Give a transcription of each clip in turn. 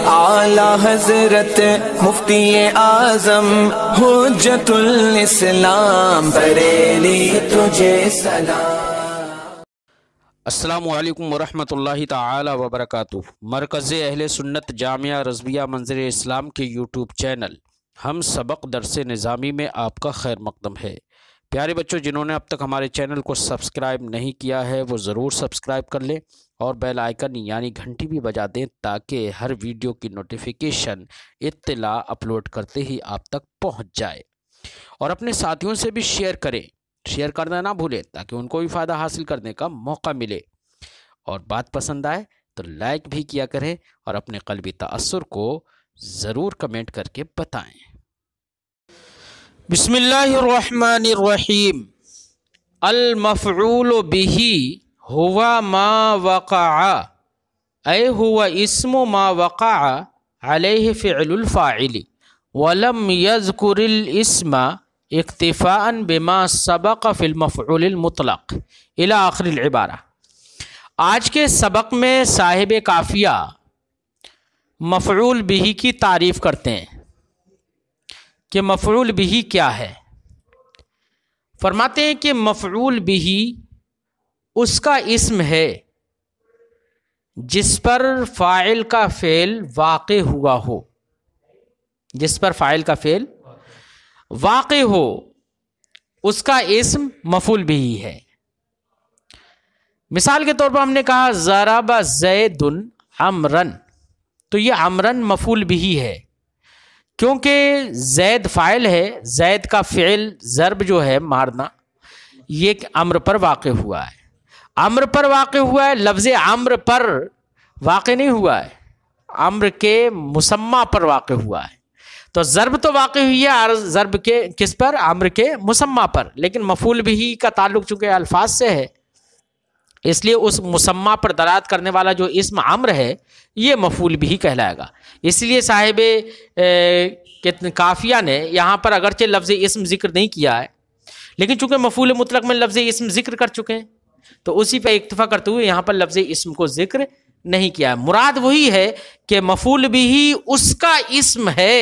اعلی حضرت مفتی اعظم حجت الاسلام بریلی تجھے سلام۔ السلام علیکم ورحمۃ اللہ تعالی وبرکاتہ۔ مرکز اہل سنت جامعہ رضویہ منظر اسلام کے یوٹیوب چینل ہم سبق درس نظامی میں آپ کا خیر مقدم ہے۔ پیارے بچوں، جنہوں نے اب تک ہمارے چینل کو سبسکرائب نہیں کیا ہے وہ ضرور سبسکرائب کر لیں اور بیل آئیکن یعنی گھنٹی بھی بجا دیں تاکہ ہر ویڈیو کی نوٹیفیکیشن اطلاع اپلوڈ کرتے ہی آپ تک پہنچ جائے، اور اپنے ساتھیوں سے بھی شیئر کریں، شیئر کرنا نہ بھولیں تاکہ ان کو بھی فائدہ حاصل کرنے کا موقع ملے، اور بات پسند آئے تو لائک بھی کیا کریں اور اپنے قلبی تأثر کو ضرور کمنٹ کر کے بتائیں۔ بسم اللہ الرحمن الرحیم۔ المفعول به ہوا ما وقع، اے ہوا اسم ما وقع علیہ فعل الفاعل ولم یذکر الاسم اکتفاء بما سبق فی المفعول المطلق الی آخر العبارہ۔ آج کے سبق میں صاحب کافیہ مفعول به کی تعریف کرتے ہیں کہ مفعول به کیا ہے۔ فرماتے ہیں کہ مفعول به اس کا اسم ہے جس پر فاعل کا فعل واقع ہوا ہو، جس پر فاعل کا فعل واقع ہو اس کا اسم مفعول به ہے۔ مثال کے طور پر ہم نے کہا ضرب زید عمرا، تو یہ عمرا مفعول به ہے کیونکہ زید فاعل ہے، زید کا فعل ضرب جو ہے مارنا یہ امر پر واقع ہوا ہے، امر پر واقع ہوا ہے، لفظ امر پر واقع نہیں ہوا ہے، امر کے مسمى پر واقع ہوا ہے۔ تو ضرب تو واقع ہوئی ہے، ضرب کے کس پر؟ امر کے مسمى پر، لیکن مفعول به کا تعلق چونکہ الفاظ سے ہے اس لیے اس مسمى پر دلالت کرنے والا جو اسم امر ہے یہ مفعول به کہلائے گا۔ اس لیے صاحب کافیہ نے یہاں پر اگرچہ لفظ اسم ذکر نہیں کیا ہے لیکن چونکہ مفعول مطلق میں لفظ اسم ذکر کر چکے ہیں تو اسی پہ اکتفا کرتے ہوئے یہاں پر لفظ اسم کو ذکر نہیں کیا ہے۔ مراد وہی ہے کہ مفعول به اس کا اسم ہے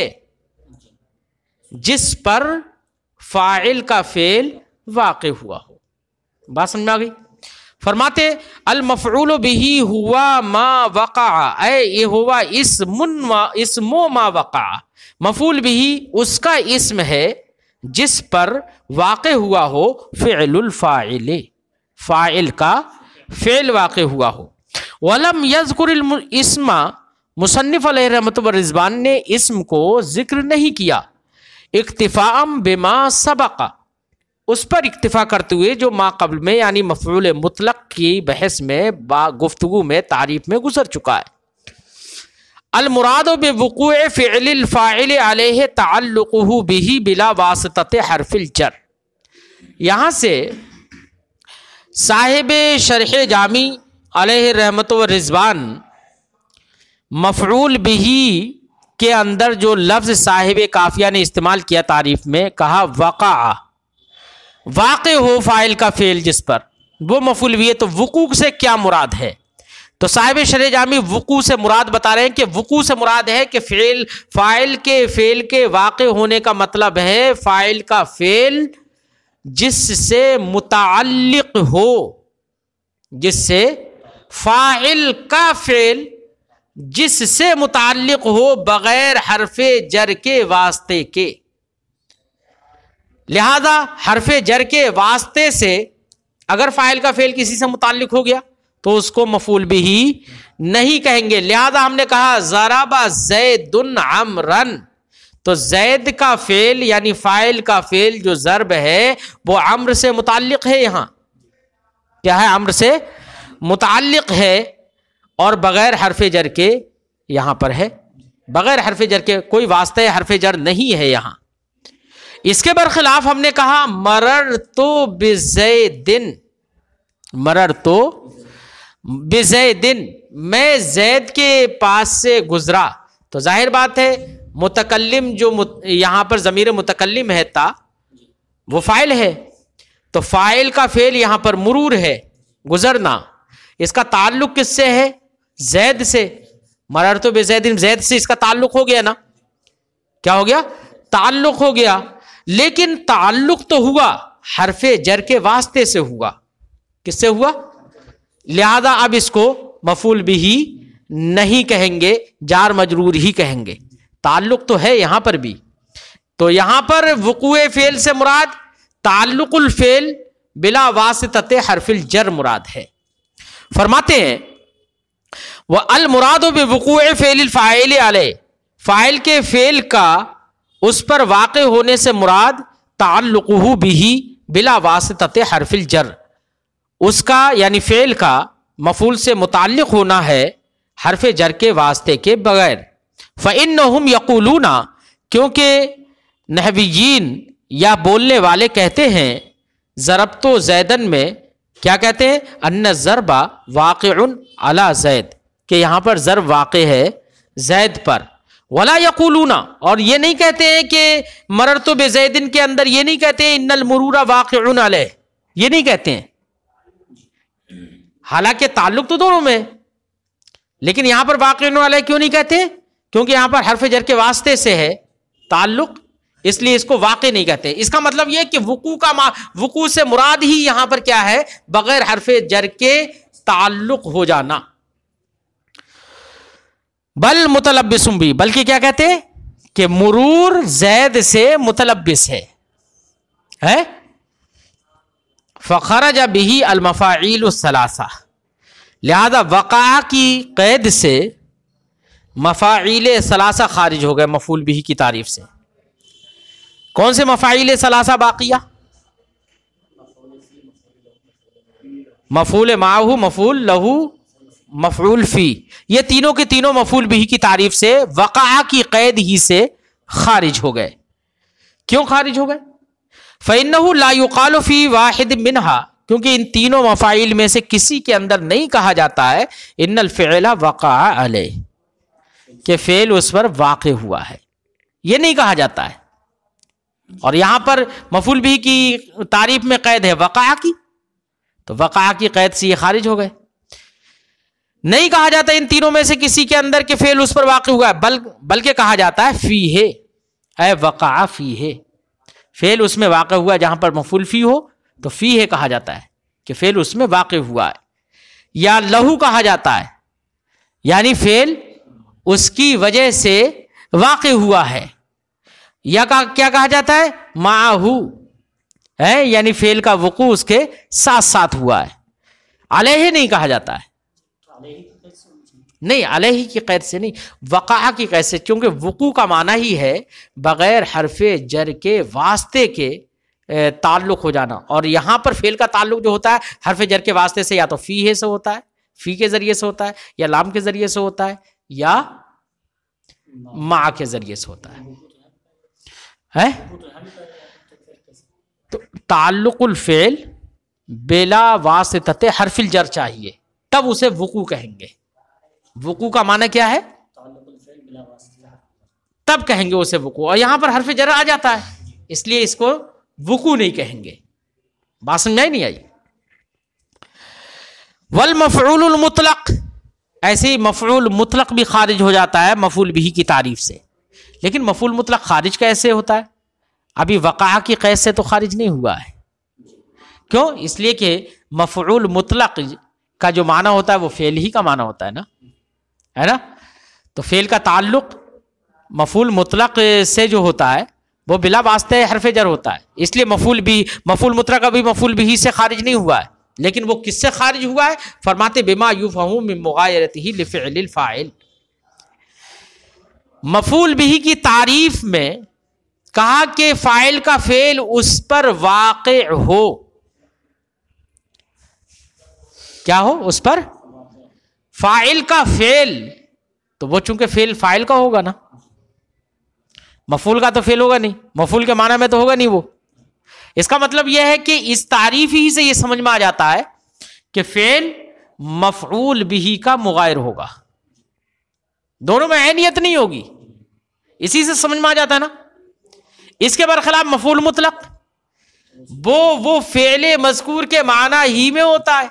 جس پر فاعل کا فعل واقع ہوا ہو۔ بات سمجھ میں آ گئی؟ فرماتے المفعول به ہوا ما وقع، اے یہ ہوا اسم ما وقع، مفعول به اس کا اسم ہے جس پر واقع ہوا ہو فعل الفاعل، فاعل کا فعل واقع ہوا ہو۔ ولم یذکر الاسم، مصنف علیہ رحمۃ والرضوان نے اسم کو ذکر نہیں کیا، اکتفاء بما سبق، اس پر اکتفا کرتے ہوئے جو ما قبل میں یعنی مفعول مطلق کی بحث میں گفتگو میں تعریف میں گزر چکا ہے۔ المراد بوقوع فعل الفاعل علیہ تعلقہ به بلا واسطۃ حرف الجر، یہاں سے صاحب شرح جامی علیہ رحمت و رضوان مفعول به کے اندر جو لفظ صاحب کافیہ نے استعمال کیا تعریف میں، کہا وقع، واقع ہو فاعل کا فعل جس پر، وہ مفعول به ہے، تو وقوع سے کیا مراد ہے؟ تو صاحب شرح جامی وقوع سے مراد بتا رہے ہیں کہ وقوع سے مراد ہے کہ فاعل کے واقع ہونے کا مطلب ہے فاعل کا فعل جس سے متعلق ہو، جس سے فاعل کا فعل جس سے متعلق ہو بغیر حرف جر کے واسطے کے، لہذا حرف جر کے واسطے سے اگر فاعل کا فعل کسی سے متعلق ہو گیا تو اس کو مفعول به نہیں کہیں گے۔ لہذا ہم نے کہا ضرب زید عمرا، تو زید کا فعل یعنی فاعل کا فعل جو ضرب ہے وہ امر سے متعلق ہے، یہاں کیا ہے؟ امر سے متعلق ہے اور بغیر حرف جر کے یہاں پر ہے، بغیر حرف جر کے، کوئی واسطہ حرف جر نہیں ہے یہاں۔ اس کے برخلاف ہم نے کہا مررت بزید، مررت بزید، میں زید کے پاس سے گزرا، تو ظاہر بات ہے متکلم جو یہاں پر ضمیر متکلم ہے تا، وہ فاعل ہے، تو فاعل کا فعل یہاں پر مرور ہے، گزرنا، اس کا تعلق کس سے ہے؟ زید سے، مررت بزید، زید سے اس کا تعلق ہو گیا نا، کیا ہو گیا؟ تعلق ہو گیا، لیکن تعلق تو ہوا حرف جر کے واسطے سے ہوا. کس سے ہوا؟ لہذا اب اس کو مفعول بھی نہیں کہیں گے، جار مجرور ہی کہیں گے. تعلق تو ہے یہاں پر بھی. تو یہاں پر وقوع فعل سے مراد تعلق الفعل بلا واسطۃ حرف الجر مراد ہے. فرماتے ہیں وَالْمُرَادُ بِوُقُوعِ فِعْلِ الْفَاعِلِ عَلَيْهِ، فاعل کے فعل کا اس پر واقع ہونے سے مراد تعلقہ بہ بلا واسطۃ حرف الجر، اس کا یعنی فعل کا مفعول سے متعلق ہونا ہے حرف جر کے واسطے کے بغیر. فَإِنَّهُمْ يَقُولُونَ، کیونکہ نحویین یا بولنے والے کہتے ہیں ضربت زیدن میں، کیا کہتے ہیں؟ ان الضرب واقع علی زید، کہ یہاں پر ضرب واقع ہے زید پر. ولا یقولون، اور یہ نہیں کہتے ہیں کہ مررت بزیدن کے اندر یہ نہیں کہتے ہیں ان المرور واقع علیہ، یہ نہیں کہتے ہیں، حالانکہ تعلق تو دونوں میں، لیکن یہاں پر واقع علیہ کیوں نہیں کہتے؟ کیونکہ یہاں پر حرف جر کے واسطے سے ہے تعلق، اس لیے اس کو واقع نہیں کہتے. اس کا مطلب یہ کہ وقوع سے مراد ہی یہاں پر کیا ہے؟ بغیر حرف جر کے تعلق ہو جانا. بل متلبس بھی، بلکہ کیا کہتے ہیں کہ مرور زید سے متلبس ہے. فخرج به المفاعیل الثلاثہ، لہذا وقع کی قید سے مفاعیل ثلاثہ خارج ہو گئے مفعول بھی کی تعریف سے. کون سے مفاعیل ثلاثہ باقیہ؟ مفعول معہ، مفعول لہو، مفعول فی، یہ تینوں کے تینوں مفعول بھی کی تعریف سے وقع کی قید ہی سے خارج ہو گئے. کیوں خارج ہو گئے؟ فإنہ لا یقال فی واحد منہا، کیونکہ ان تینوں مفاعیل میں سے کسی کے اندر نہیں کہا جاتا ہے ان الفعل وقع علیہ، کہ فعل اس پر واقع ہوا ہے، یہ نہیں کہا جاتا ہے. اور یہاں پر مفعول بھی کی تعریف میں قید ہے وقع کی، تو وقع کی قید سے یہ خارج ہو گئے. نہیں کہا جاتا ان تینوں میں سے کسی کے اندر کہ فعل اس پر واقع ہوا ہے، بلکہ کہا جاتا ہے فیہ، اے وقع فیہ، فعل اس میں واقع ہوا. جہاں پر مفعول فی ہو تو فیہ کہا جاتا ہے کہ فعل اس میں واقع ہوا ہے. یا لہو کہا جاتا ہے، یعنی فعل اس کی وجہ سے واقع ہوا ہے. یا کیا کہا جاتا ہے؟ معہو، یعنی فعل کا وقوع اس کے ساتھ ساتھ ہوا ہے. علیہ نہیں کہا جاتا ہے، نہیں، علیہ کی قید سے نہیں، وقع کی قید سے، کیونکہ وقوع کا معنی ہی ہے بغیر حرف جر کے واسطے کے تعلق ہو جانا. اور یہاں پر فعل کا تعلق جو ہوتا ہے حرف جر کے واسطے سے یا تو فی ہے سے ہوتا ہے، فی کے ذریعے سے ہوتا ہے، یا لام کے ذریعے سے ہوتا ہے، یا مع کے ذریعے سے ہوتا ہے. تو تعلق الفعل بلا واسطۃ حرف الجر چاہیے، تب اسے وقوع کہیں گے. وقوع کا معنی کیا ہے؟ تب کہیں گے اسے وقوع. اور یہاں پر حرف جر آ جاتا ہے، اس لیے اس کو وقوع نہیں کہیں گے. بات سمجھائی نہیں آئی؟ والمفعول المطلق، ایسے ہی مفعول مطلق بھی خارج ہو جاتا ہے مفعول بھی کی تعریف سے. لیکن مفعول مطلق خارج کیسے ہوتا ہے؟ ابھی وقع کی قید سے تو خارج نہیں ہوا ہے. کیوں؟ اس لیے کہ مفعول مطلق کا جو معنی ہوتا ہے وہ فعل ہی کا معنی ہوتا ہے نا، ہے نا. تو فعل کا تعلق مفعول مطلق سے جو ہوتا ہے وہ بلا واسطہ حرف جر ہوتا ہے. اس لیے مفعول مطلق ابھی مفعول بھی سے خارج نہیں ہوا ہے. لیکن وہ کس سے خارج ہوا ہے؟ فرماتے بما یفہم من مغایرتہ لفعل الفاعل. مفعول بھی کی تعریف میں کہا کہ فاعل کا فعل اس پر واقع ہو. کیا ہو؟ اس پر فاعل کا فعل، تو وہ چونکہ فعل فاعل کا ہوگا نا، مفعول کا تو فعل ہوگا نہیں، مفعول کے معنی میں تو ہوگا نہیں وہ. اس کا مطلب یہ ہے کہ اس تعریف ہی سے یہ سمجھ میں آ جاتا ہے کہ فعل مفعول بھی کا مغایر ہوگا، دونوں میں عینیت نہیں ہوگی. اسی سے سمجھ میں آ جاتا ہے نا. اس کے برخلاف مفعول مطلق وہ فعل مذکور کے معنی ہی میں ہوتا ہے.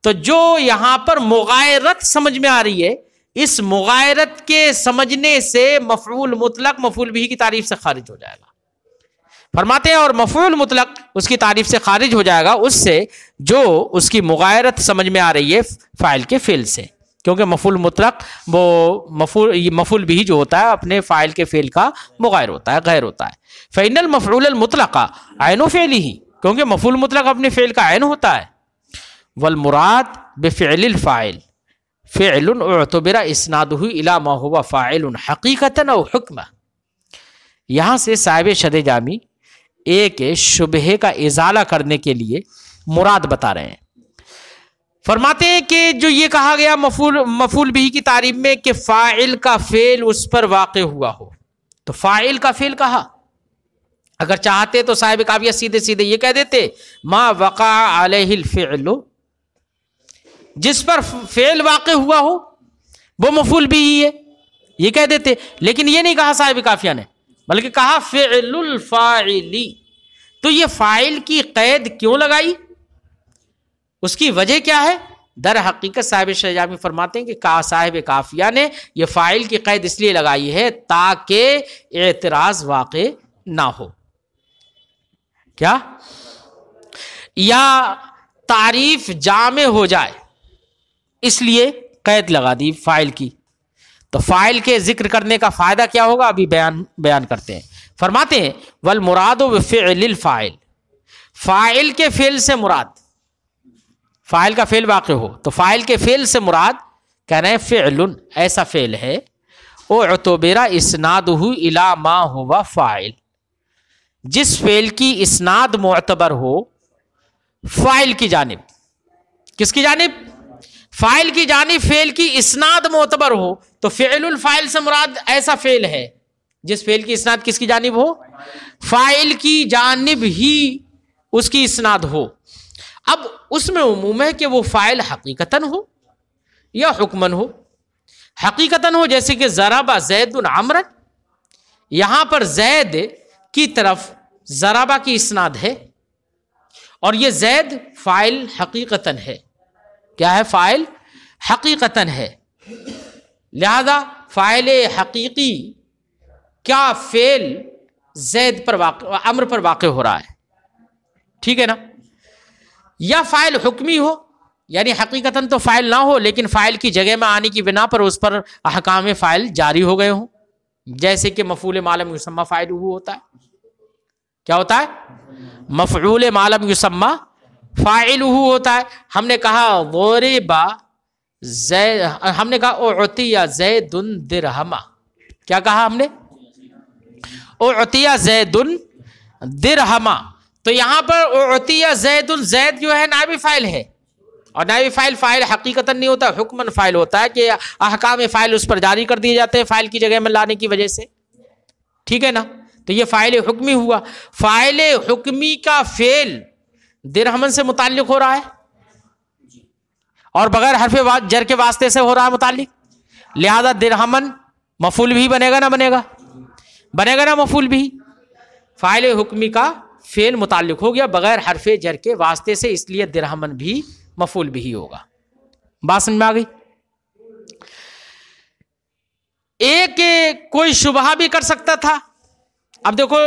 تو جو یہاں پر مغایرت سمجھ میں آ رہی ہے اس مغایرت کے سمجھنے سے مفعول مطلق مفعول بھی کی تعریف سے خارج ہو جائے گا. فرماتے ہیں اور مفعول مطلق اس کی تعریف سے خارج ہو جائے گا اس سے جو اس کی مغایرت سمجھ میں آ رہی ہے فاعل کے فعل سے، کیونکہ مفعول مطلق وہ مفعول بھی جو ہوتا ہے اپنے فاعل کے فعل کا مغایر ہوتا ہے، غیر ہوتا ہے. فإن المفعول المطلق عین فعلہ، کیونکہ مفعول مطلق اپنے فعل کا عین ہوتا ہے. والمراد بفعل الفاعل فعل اعتبر اسنادہ الی ما هو فاعل حقیقتا او حکما. یہاں سے صاحب شرح جامی ایک شبہے کا ازالہ کرنے کے لیے مراد بتا رہے ہیں. فرماتے ہیں کہ جو یہ کہا گیا مفعول بھی کی تعریف میں کہ فاعل کا فعل اس پر واقع ہوا ہو، تو فاعل کا فعل کہا. اگر چاہتے تو صاحب کافیہ سیدھے سیدھے یہ کہہ دیتے ما وقع علیہ الفعل، جس پر فعل واقع ہوا ہو وہ مفعول بھی ہے، یہ کہہ دیتے. لیکن یہ نہیں کہا صاحب کافیہ نے، بلکہ کہا فعل الفاعلی. تو یہ فاعل کی قید کیوں لگائی، اس کی وجہ کیا ہے؟ در حقیقت صاحب شجامی فرماتے ہیں کہ صاحب کافیہ نے یہ فاعل کی قید اس لیے لگائی ہے تاکہ اعتراض واقع نہ ہو. کیا؟ یا تعریف جامع ہو جائے، اس لیے قید لگا دی فاعل کی. تو فاعل کے ذکر کرنے کا فائدہ کیا ہوگا ابھی بیان کرتے ہیں. فرماتے ہیں والمراد بفعل الفاعل، فاعل کے فعل سے مراد، فاعل کا فعل واقع ہو تو فاعل کے فعل سے مراد کہہ رہے ہیں فعل ایسا فعل ہے اعتبر اسنادہ الی ما هو فاعل، جس فعل کی اسناد معتبر ہو فاعل کی جانب. کس کی جانب؟ فاعل کی جانب فعل کی اسناد معتبر ہو تو فعل الفاعل سے مراد ایسا فعل ہے جس فعل کی اسناد کس کی جانب ہو؟ فاعل کی جانب ہی اس کی اسناد ہو. اب اس میں عموم ہے کہ وہ فاعل حقیقتاً ہو یا حکماً ہو. حقیقتاً ہو جیسے کہ ضرب زید عمرا، یہاں پر زید کی طرف ضربہ کی اسناد ہے اور یہ زید فاعل حقیقتاً ہے. کیا ہے؟ فاعل حقیقتاً ہے. لہذا فاعل حقیقی کیا فعل زید پر واقع، امر پر واقع ہو رہا ہے، ٹھیک ہے نا. یا فاعل حکمی ہو، یعنی حقیقتاً تو فاعل نہ ہو لیکن فاعل کی جگہ میں آنے کی بنا پر اس پر احکام فاعل جاری ہو گئے ہوں، جیسے کہ مفعول ما لم یسمى فاعلہ ہوتا ہے. کیا ہوتا ہے؟ مفعول ما لم یسمى فاعلہ ہوتا ہے. ہم نے کہا ضرب زید، ہم نے کہا اعطی زید درہما. کیا کہا ہم نے؟ اعطی زید درہما. تو یہاں پر اعطی زید، زید جو ہے نائب فاعل ہے اور نائب فاعل فاعل حقیقتاً نہیں ہوتا، حکماً فاعل ہوتا ہے کہ احکام فاعل اس پر جاری کر دیے جاتے ہیں فاعل کی جگہ میں لانے کی وجہ سے، ٹھیک ہے نا. تو یہ فاعل حکمی ہوا. فاعل حکمی کا فعل درہمن سے متعلق ہو رہا ہے اور بغیر حرف جر کے واسطے سے ہو رہا ہے متعلق، لہذا درہمن مفعول بھی بنے گا، نہ بنے گا؟ بنے گا نا مفعول بھی. فاعل حکمی کا فعل متعلق ہو گیا بغیر حرف جر کے واسطے سے، اس لیے درہمن بھی مفعول بھی ہوگا. بات سمجھ میں آ گئی؟ ایک کوئی شبہہ بھی کر سکتا تھا. اب دیکھو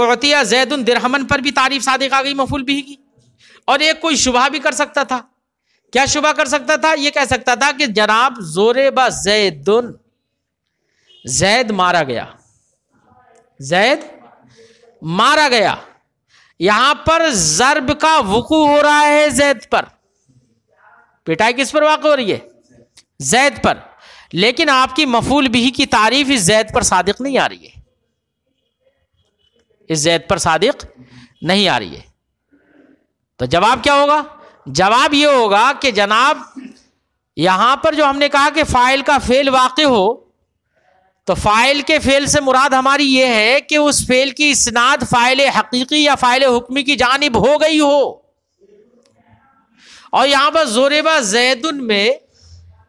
اعطی زید درہمن پر بھی تعریف صادق آ گئی مفعول بھی کی، اور ایک کوئی شبہہ بھی کر سکتا تھا. کیا شبہہ کر سکتا تھا؟ یہ کہہ سکتا تھا کہ جناب ضرب زید، زید مارا گیا، زید مارا گیا. یہاں پر ضرب کا وقوع ہو رہا ہے زید پر، پٹائی کس پر واقع ہو رہی ہے؟ زید پر. لیکن آپ کی مفعول بھی کی تعریف اس زید پر صادق نہیں آ رہی ہے، اس زید پر صادق نہیں آ رہی ہے. تو جواب کیا ہوگا؟ جواب یہ ہوگا کہ جناب یہاں پر جو ہم نے کہا کہ فاعل کا فعل واقع ہو تو فاعل کے فعل سے مراد ہماری یہ ہے کہ اس فعل کی اسناد فاعل حقیقی یا فاعل حکمی کی جانب ہو گئی ہو. اور یہاں پر ضرب زید میں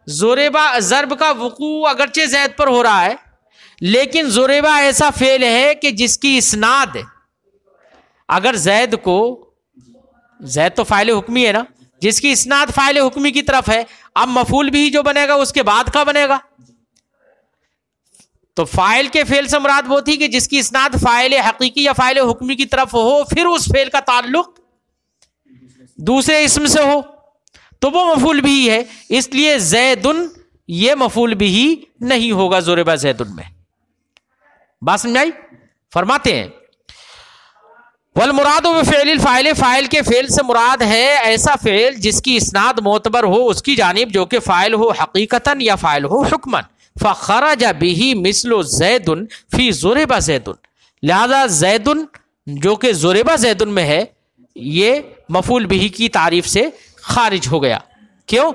ضرب کا وقوع اگرچہ زید پر ہو رہا ہے لیکن ضرب ایسا فعل ہے کہ جس کی اسناد اگر زید کو، زید تو فاعل حکمی ہے نا، جس کی اسناد فاعل حکمی کی طرف ہے. اب مفعول بھی جو بنے گا اس کے بعد کا بنے گا. تو فاعل کے فعل سے مراد وہ تھی کہ جس کی اسناد فاعل حقیقی یا فاعل حکمی کی طرف ہو, پھر اس فعل کا تعلق دوسرے اسم سے ہو, تو وہ مفعول بھی ہے. اس لیے زیدن یہ مفعول بھی نہیں ہوگا ضرب زیدن میں. بات سمجھائی؟ فرماتے ہیں والمراد بفعل الفاعل, فاعل کے فعل سے مراد ہے ایسا فعل جس کی اسناد معتبر ہو اس کی جانب جو کہ فاعل ہو حقیقتاً یا فاعل ہو حکماً. فخرج به مثل زید فی ضرب زید, لہذا زید جو کہ ضرب زید میں ہے یہ مفعول به کی تعریف سے خارج ہو گیا. کیوں؟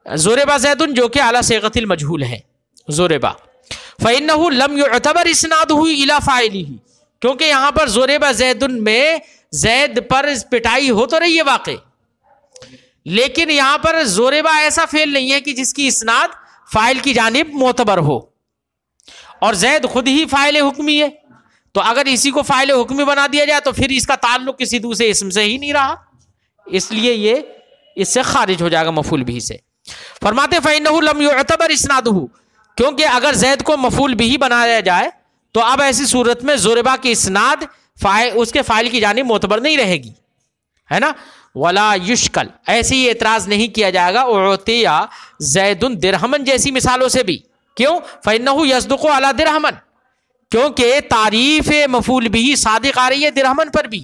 ضرب زید جو کہ اعلی صیغۃ المجہول ہے ضرب. فإنه لم يعتبر اسناده الى فاعله, کیونکہ یہاں پر ضرب زید میں زید پر پٹائی ہو تو رہی ہے واقع, لیکن یہاں پر ضربہ ایسا فعل نہیں ہے کہ جس کی اسناد فاعل کی جانب معتبر ہو, اور زید خود ہی فاعل حکمی ہے. تو اگر اسی کو فاعل حکمی بنا دیا جائے تو پھر اس کا تعلق کسی دوسرے اسم سے ہی نہیں رہا, اس لیے یہ اس سے خارج ہو جائے گا مفعول بھی سے. فرماتے فإنه لم يعتبر اسناده, کیونکہ اگر زید کو مفعول بھی بنایا جائے تو اب ایسی صورت میں ضربہ کی اسناد اس کے فاعل کی جانب معتبر نہیں رہے گی, ہے نا. ولا یشکل, ایسے ہی اعتراض نہیں کیا جائے گا اعطی زید درہمن جیسی مثالوں سے بھی. کیوں؟ فإنه يصدق على درہمن, کیونکہ تعریف مفعول بھی صادق آ رہی ہے درہمن پر بھی.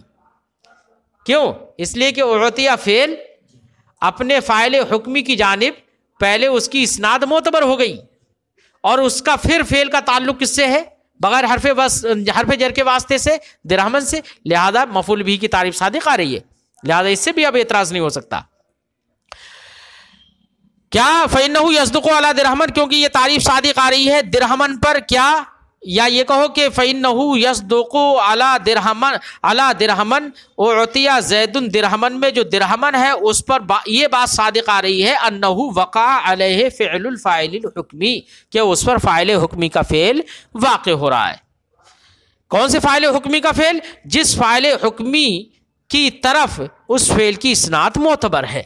کیوں؟ اس لیے کہ اعطی فعل اپنے فاعل حکمی کی جانب پہلے اس کی اسناد معتبر ہو گئی, اور اس کا پھر فعل کا تعلق کس سے ہے؟ بغیر حرف جر کے واسطے سے, درہمن سے. لہذا مفعول بھی کی تعریف صادق آ رہی ہے, لہذا اس سے بھی اب اعتراض نہیں ہو سکتا. کیا؟ فإنه يصدق على درہمن, کیونکہ یہ تعریف صادق آ رہی ہے درہمن پر. کیا؟ یا یہ کہو کہ فإنه يصدق على درہمن اعطی زید درہمن میں جو درہمن ہے اس پر یہ بات صادق آ رہی ہے انه وقع علیہ فعل الفاعل الحکمی, کہ اس پر فاعل حکمی کا فعل واقع ہو رہا ہے. کون سے فاعل حکمی کا فعل؟ جس فاعل حکمی کی طرف اس فعل کی اسناد معتبر ہے.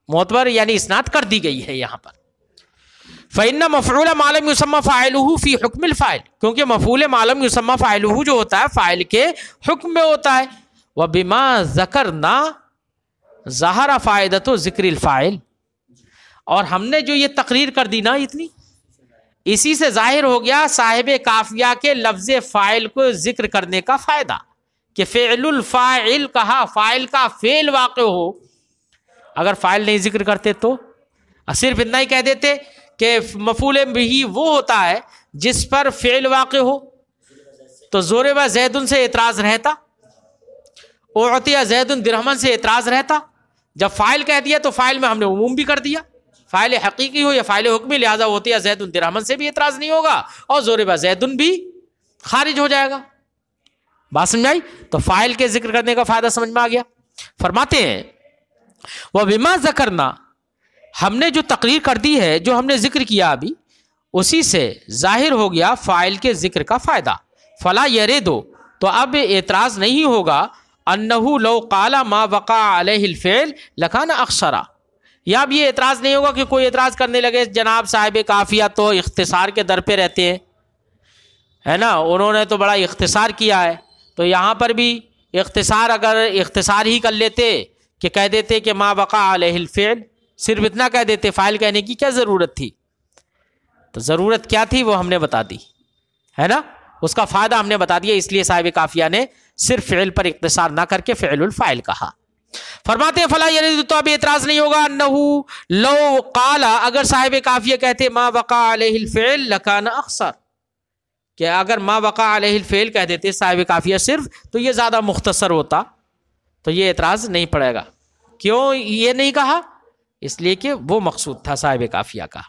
معتبر یعنی اسناد کر دی گئی ہے یہاں پر. فإن مفعول ما لم يسمى فاعله في حکم الفاعل, کیونکہ مفعول ما لم يسمى فاعله جو ہوتا ہے فاعل کے حکم میں ہوتا ہے. وبما ذکرنا ظہر فائدۃ ذکر الفاعل, اور ہم نے جو یہ تقریر کر دی نا اتنی, اسی سے ظاہر ہو گیا صاحب کافیہ کے لفظ فاعل کو ذکر کرنے کا فائدہ, کہ فعل الفاعل کہا, فاعل کا فعل واقع ہو. اگر فاعل نہیں ذکر کرتے تو صرف اتنا ہی کہہ دیتے کہ مفعول بھی وہ ہوتا ہے جس پر فعل واقع ہو, تو ضرب زید سے اعتراض رہتا, اعطی زید درہمن سے اعتراض رہتا. جب فاعل کہہ دیا تو فاعل میں ہم نے عموم بھی کر دیا, فاعل حقیقی ہو یا فاعل حکمی, لہذا اعطی زید درہمن سے بھی اعتراض نہیں ہوگا اور ضرب زید بھی خارج ہو جائے گا. بات سمجھائی؟ تو فاعل کے ذکر کرنے کا فائدہ سمجھ میں آ گیا. فرماتے ہیں وَبِمَا ذَكَرْنَا, ہم نے جو تقریر کر دی ہے, جو ہم نے ذکر کیا ابھی, اسی سے ظاہر ہو گیا فاعل کے ذکر کا فائدہ. فلا يرد, تو اب اعتراض نہیں ہوگا انه لو قال ما وقع علیہ الفعل لکان اخسرا, یا اب یہ اعتراض نہیں ہوگا کہ کوئی اعتراض کرنے لگے جناب صاحب کافیہ تو اختصار کے در پہ رہتے ہیں, ہے نا, انہوں نے تو بڑا اختصار کیا ہے. تو یہاں پر بھی اختصار, اگر اختصار ہی کر لیتے کہ کہہ دیتے کہ ما وقع علیہ الفعل, صرف اتنا کہہ دیتے, فاعل کہنے کی کیا ضرورت تھی؟ تو ضرورت کیا تھی وہ ہم نے بتا دی, ہے نا, اس کا فائدہ ہم نے بتا دیا. اس لیے صاحب کافیہ نے صرف فعل پر اختصار نہ کر کے فعل الفاعل کہا. فرماتے ہیں فلا یرد, تو اب اعتراض نہیں ہوگا انه لو قال, اگر صاحب کافیہ کہتے ما وقع علیہ الفعل لکان اخسر, کہ اگر ما وقع علیہ الفعل کہہ دیتے صاحب کافیہ صرف, تو یہ زیادہ مختصر ہوتا, تو یہ اعتراض نہیں پڑے گا. کیوں یہ نہیں کہا؟ اس لیے کہ وہ مقصود تھا صاحب کافیہ کا.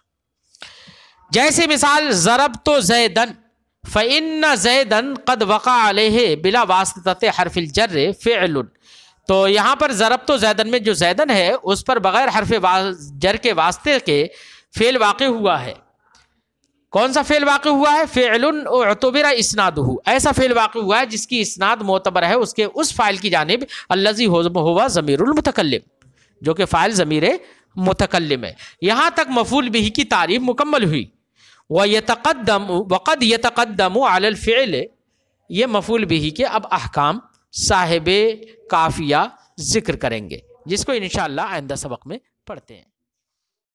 جیسے مثال ضربت زیدن فإن زیدن قد وقع علیہ بلا واسطۃ حرف الجر فعل, تو یہاں پر ضربت زیدن میں جو زیدن ہے اس پر بغیر حرف جر کے واسطے کے فعل واقع ہوا ہے. کون سا فعل واقع ہوا ہے؟ فعل اعتبر اسنادہ, ایسا فعل واقع ہوا ہے جس کی اسناد معتبر ہے اس کے اس فاعل کی جانب الذی ہوا ضمیر المتکلم, جو کہ فاعل ضمیر متکلم ہے. یہاں تک مفعول بہ کی تعریف مکمل ہوئی. وقد يتقدم على الفعل، یہ مفعول بہ کے اب احکام صاحب کافیہ ذکر کریں گے، جس کو انشاءاللہ آئندہ سبق میں پڑھتے ہیں.